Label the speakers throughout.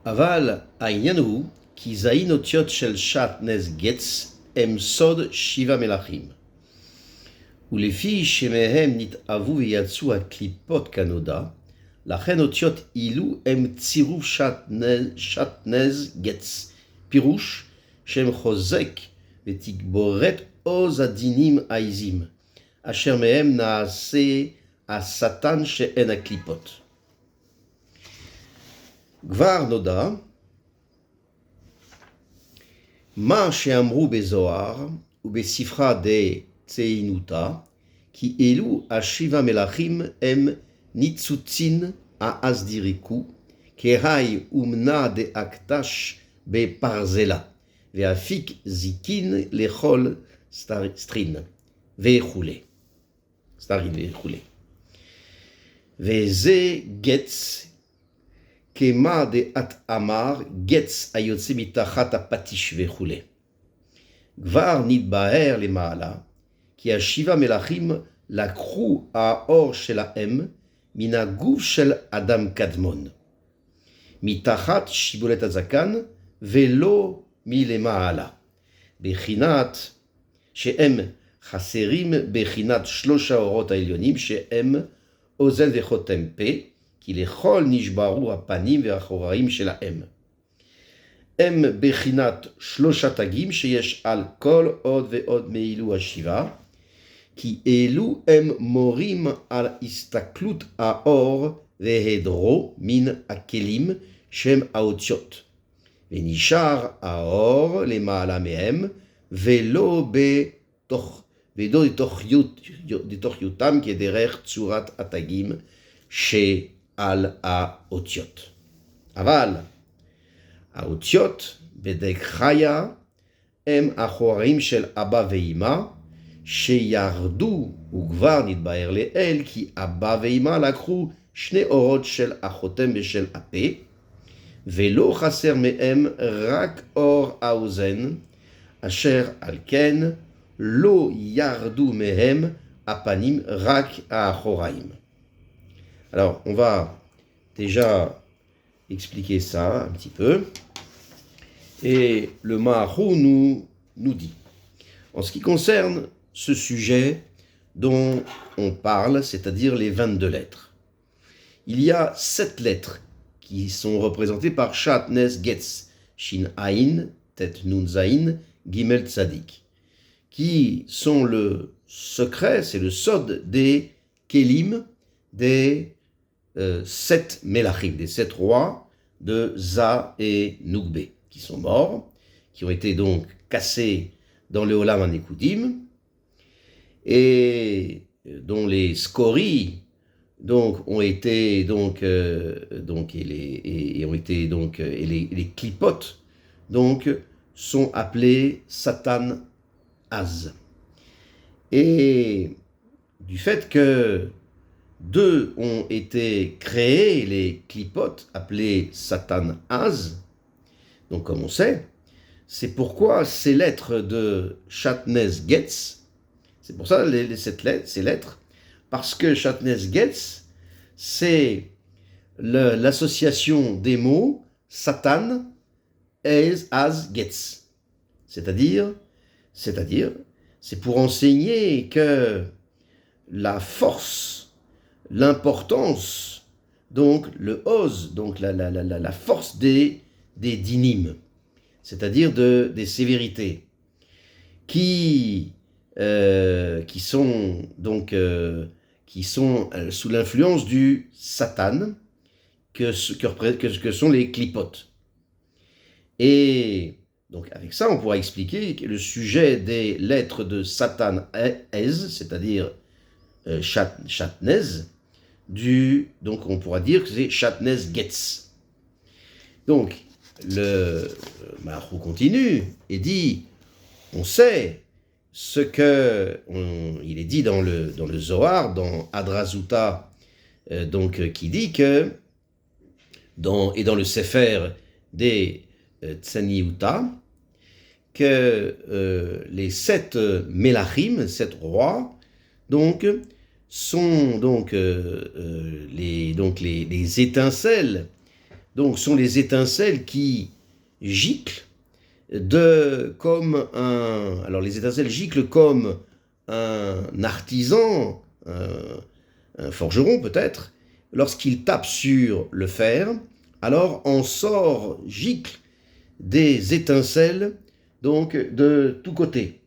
Speaker 1: אבל העניין הוא כי זין אותיות של שעטנז גץ הם סוד שבעה מלכים. ולפי שמהם נתאבו ויצאו הקליפות כנודע, לכן אותיות אילו הם צירוף שעטנז גץ, פירוש שהם חוזק ותגבורת עוז הדינים העזים, אשר מהם נעשה השטן שאין הקליפות. כבר נודע מה שאמרו בזוהר ובספרה דציינותא, כי אלו השבעה מלכים הם ניצוצין העז דיריקו, כהי אומנה דאקדש בפרזלה, ואפיק זיקין לכל סטרין וכולי. וזה גץ, כמה דעת אמר, גץ היוצא מתחת הפטיש וכולי. כבר נתבהר למעלה, כי השבעה מלכים לקחו האור שלהם מן הגוף של אדם קדמון, מתחת שיבולת הזקן ולא מלמעלה, בחינת שהם חסרים בחינת שלוש האורות העליונים שהם אוזן וחותם פה, כי לכל נשברו הפנים והאחוריים שלהם. הם בחינת שלושה תגים שיש על כל עוד ועוד מאלו השבעה, כי אלו הם מורים על הסתכלות האור והיעדרו מן הכלים שהם האותיות, ונשאר האור למעלה מהם ולא בתוך יותם כדרך צורת התגים שעל האותיות. אבל האותיות בדרך חיה הם החורים של אבא ואמא שירדו, וכבר נתבהר לאל כי אבא ואמא לקחו שני אורות של החותם ושל הפה, ולא חסר מהם רק אור האוזן, אשר על כן לא ירדו מהם הפנים, רק האחוריים. Alors, on va déjà expliquer ça un petit peu. Et le Maharu nous dit, en ce qui concerne ce sujet dont on parle, c'est-à-dire les 22 lettres, il y a 7 lettres qui sont représentées par Shatnez Getz, Shin Ain, Tet Nun Zain, Gimel Tzadik, qui sont le secret, c'est le sod des Kelim, des 7 Melachim, des 7 rois de Za et Nugbe, qui sont morts, qui ont été donc cassés dans le Olam Anekudim, et dont les scories donc ont été les clipotes donc sont appelés Satan Az. Et du fait que 2 ont été créés, les clipotes appelés Satan Az, donc comme on sait, c'est pourquoi ces lettres de Shatnez Getz, c'est pour ça ces lettres, parce que Shatnez Getz, c'est l'association des mots Satan, Az, Getz. C'est-à-dire, c'est pour enseigner que la force, l'importance, donc le oz, donc la force des dinim, c'est-à-dire des sévérités, qui sont sous l'influence du Satan, que sont les clipotes. Et donc avec ça, on pourra expliquer que le sujet des lettres de Satan Ez, c'est-à-dire Shatnez, donc on pourra dire que c'est Shatnez Getz. Donc le Maharu continue et dit, on sait ce que il est dit dans le Zohar, dans Adrazuta, qui dit que dans le Sefer des Tzaniuta, que les 7 Melachim, 7 rois, donc sont les étincelles donc, sont les étincelles qui giclent alors les étincelles giclent comme un artisan, un forgeron peut-être, lorsqu'il tape sur le fer, alors en sort, gicle des étincelles, donc de tous côtés.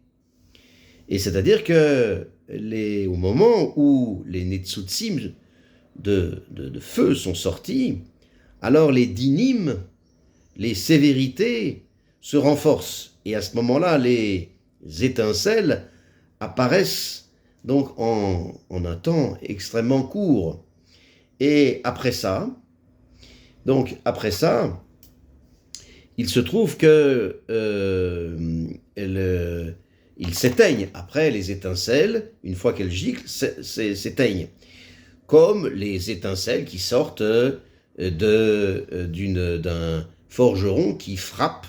Speaker 1: Et c'est-à-dire que au moment où les Netzutsim de feu sont sortis, alors les dinim, les sévérités, se renforcent. Et à ce moment-là, les étincelles apparaissent donc en un temps extrêmement court. Et après ça, il se trouve que ils s'éteignent. Après, les étincelles, une fois qu'elles giclent, s'éteignent. Comme les étincelles qui sortent d'un forgeron qui frappe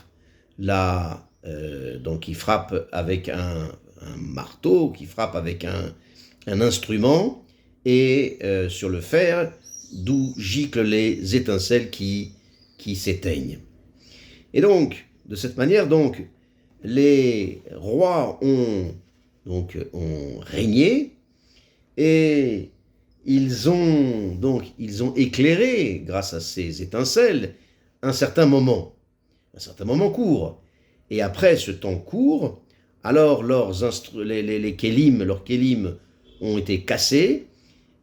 Speaker 1: donc qui frappe avec un marteau, qui frappe avec un instrument, et sur le fer, d'où giclent les étincelles qui s'éteignent. Et donc, de cette manière, donc, les rois ont régné, et ils ont éclairé, grâce à ces étincelles, un certain moment court. Et après ce temps court, alors les kélim, leurs kélim ont été cassés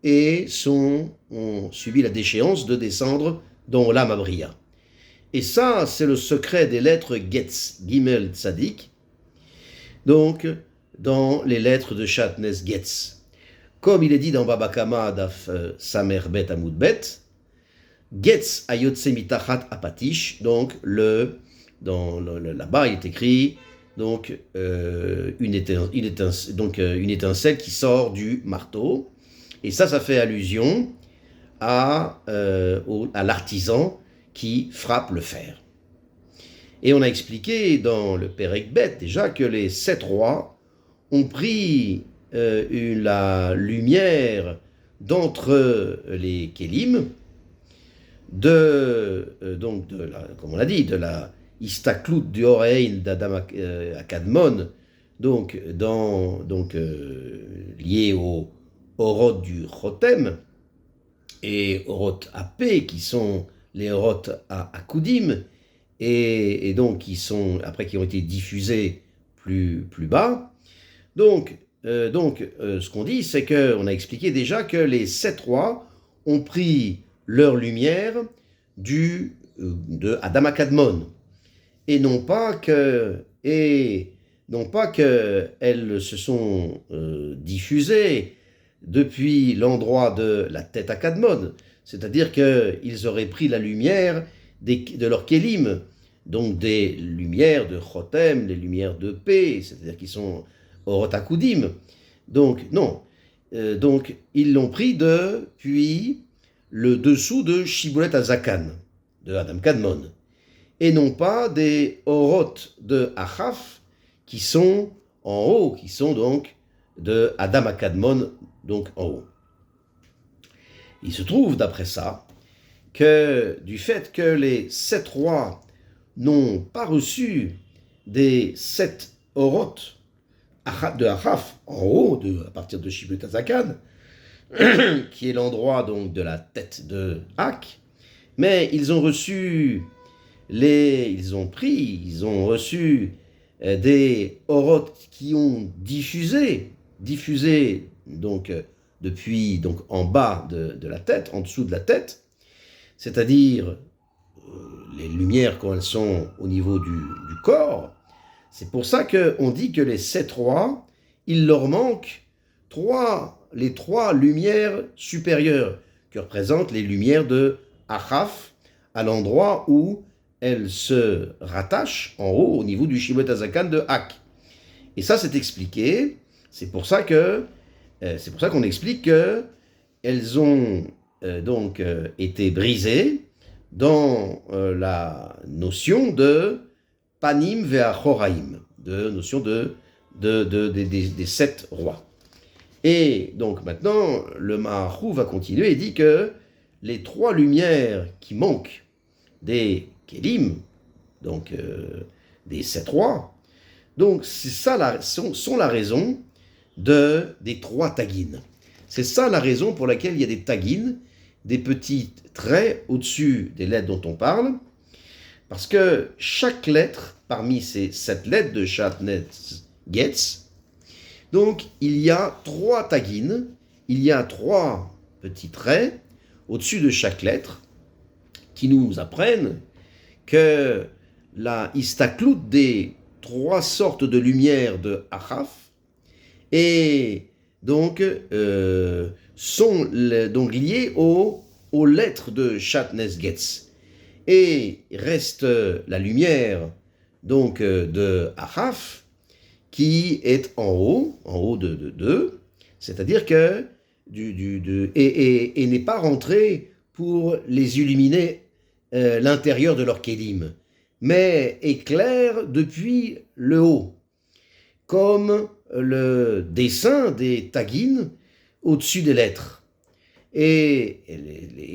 Speaker 1: et ont subi la déchéance de descendre dans l'âme Abriya. Et ça, c'est le secret des lettres Getz, Gimel Tzadik, donc dans les lettres de Shatnes Getz. Comme il est dit dans Baba Kama Daf Samer Bet Amud Bet, Getz ayotse mitachat apatish, donc là-bas il est écrit donc une étincelle qui sort du marteau, et ça fait allusion à l'artisan qui frappe le fer. Et on a expliqué dans le Perek Bet déjà que les 7 rois ont pris la lumière d'entre les kélim, comme on l'a dit, de la istaklout du Orein d'Adam Akadmon, lié au Orot du Chotem, et Orot AP, qui sont les Orot à Akudim, et donc qui ont été diffusés plus bas. Donc, ce qu'on dit, c'est qu'on a expliqué déjà que les 7 rois ont pris leur lumière de Adam Akadmon, et non pas qu'elles se sont diffusées depuis l'endroit de la tête Akadmon, c'est-à-dire qu'ils auraient pris la lumière de leur kélim, donc des lumières de Chotem, des lumières de paix, c'est-à-dire qui sont Orot Akudim. Donc, non. Donc, ils l'ont pris depuis le dessous de Shibulet Azakan, de Adam Kadmon, et non pas des Orot de Achaf, qui sont en haut, qui sont donc de Adam Akadmon, donc en haut. Il se trouve, d'après ça, que du fait que les 7 rois n'ont pas reçu des 7 Orot de Achaf en haut, à partir de Shibulet Azakan, qui est l'endroit donc de la tête de Hak, mais ils ont reçu des Orot qui ont diffusé donc depuis en bas de la tête, en dessous de la tête, c'est-à-dire les lumières quand elles sont au niveau du corps. C'est pour ça qu'on dit que les 7 rois, il leur manque les 3 lumières supérieures, que représentent les lumières de Achaf, à l'endroit où elles se rattachent en haut, au niveau du Shibulet Azakan de Hak. Et ça, c'est expliqué. C'est pour ça qu'on explique qu'elles ont été brisées dans la notion de Panim ve'achoraim, de notion des 7 rois. Et donc maintenant, le Maharou va continuer et dit que les 3 lumières qui manquent des Kélim, donc des 7 rois. Donc c'est ça sont la raison des 3 tagines. C'est ça la raison pour laquelle il y a des tagines, des petits traits au-dessus des lettres dont on parle, parce que chaque lettre, parmi ces 7 lettres de Shatnez Getz, donc il y a 3 tagines, il y a 3 petits traits au-dessus de chaque lettre qui nous apprennent que la istaklout des 3 sortes de lumière de Achaf et donc sont donc liées aux lettres de Shatnez Getz. Et reste la lumière donc de Achaf qui est en haut de 2, c'est-à-dire que et n'est pas rentrée pour les illuminer l'intérieur de leur kélim, mais éclaire depuis le haut, comme le dessin des tagines au-dessus des lettres, et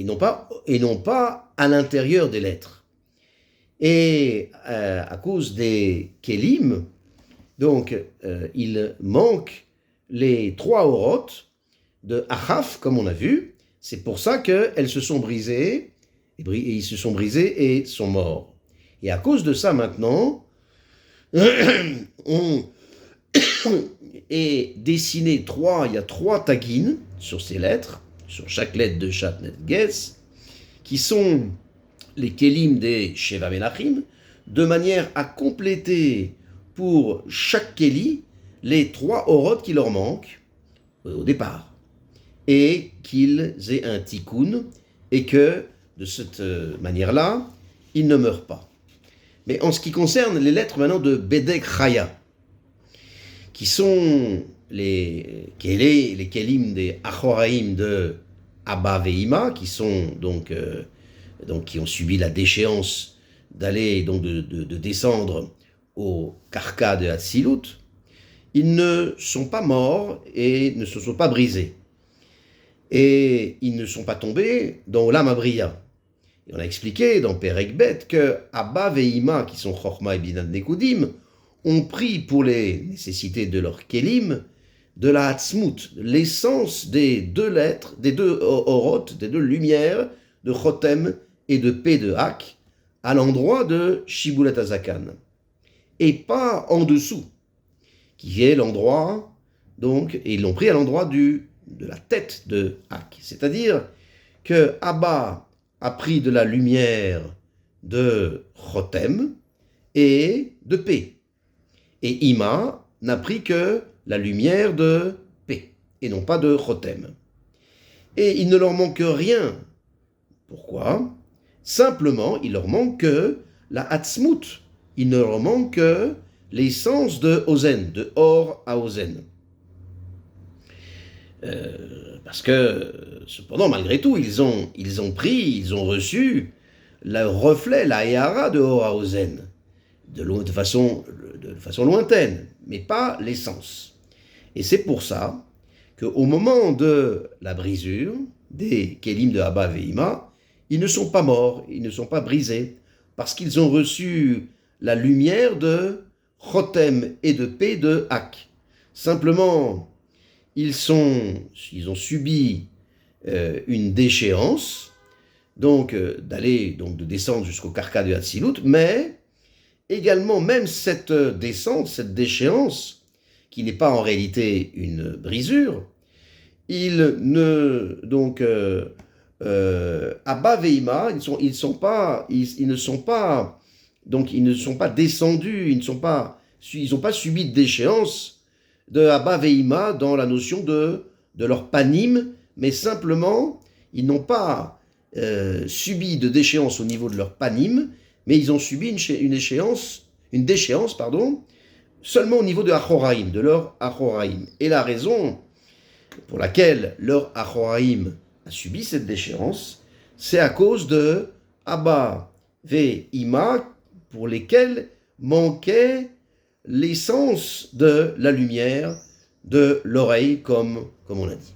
Speaker 1: non pas à l'intérieur des lettres. Et à cause des kélim, donc il manque les 3 orotes de Achaf, comme on a vu. C'est pour ça qu'elles se sont brisées, et ils se sont brisés et sont morts. Et à cause de ça, maintenant, on est dessiné il y a 3 tagines sur ces lettres, sur chaque lettre de Shatnez Getz, qui sont les kélim des Sheva Melachim, de manière à compléter pour chaque kéli les 3 orotes qui leur manquent au départ, et qu'ils aient un tikkun, et que de cette manière-là, ils ne meurent pas. Mais en ce qui concerne les lettres maintenant de Bedek Chaya, qui sont les kélim des Achoraim de Abba Veima, qui sont donc qui ont subi la déchéance d'aller donc de descendre au Karka de Hatzilut, ils ne sont pas morts et ne se sont pas brisés. Et ils ne sont pas tombés dans Olam Abriya. Et on a expliqué dans Perek Bet que Abba Veima, qui sont Chochma et Binah Nekudim, ont pris pour les nécessités de leur Kélim de la Hatzmut, l'essence des 2 lettres, des 2 orotes, des 2 lumières de Chotem et de P de Hak, à l'endroit de Shibulet Hazakan. Et pas en dessous, qui est l'endroit, donc, et ils l'ont pris à l'endroit de la tête de Hak. C'est-à-dire que Abba a pris de la lumière de Chotem et de P. Et Ima n'a pris que la lumière de P, et non pas de Chotem. Et il ne leur manque rien. Pourquoi ? Simplement, il leur manque que la Hatzmut. Il ne leur manque que l'essence de Ozen, de Or à Ozen. Parce que, cependant, malgré tout, ils ont reçu le reflet, la Ehara de Or à Ozen, de façon lointaine, mais pas l'essence. Et c'est pour ça qu'au moment de la brisure des Kélim de Abba Veima, ils ne sont pas morts, ils ne sont pas brisés, parce qu'ils ont reçu la lumière de Chotem et de P de Hak. Simplement, ils ont subi une déchéance, donc de descendre jusqu'au Karka de Hatzilut, mais également même cette descente, cette déchéance, qui n'est pas en réalité une brisure, ils Abba Veima, ils ne sont pas descendus, ils n'ont pas subi de déchéance de Abba Veima dans la notion de leur panim, mais simplement, ils n'ont pas subi de déchéance au niveau de leur panim, mais ils ont subi une déchéance, seulement au niveau de Achoraim, de leur Achoraim. Et la raison pour laquelle leur Achoraim a subi cette déchéance, c'est à cause de Abba Veima, pour lesquels manquait l'essence de la lumière de l'oreille, comme on a dit.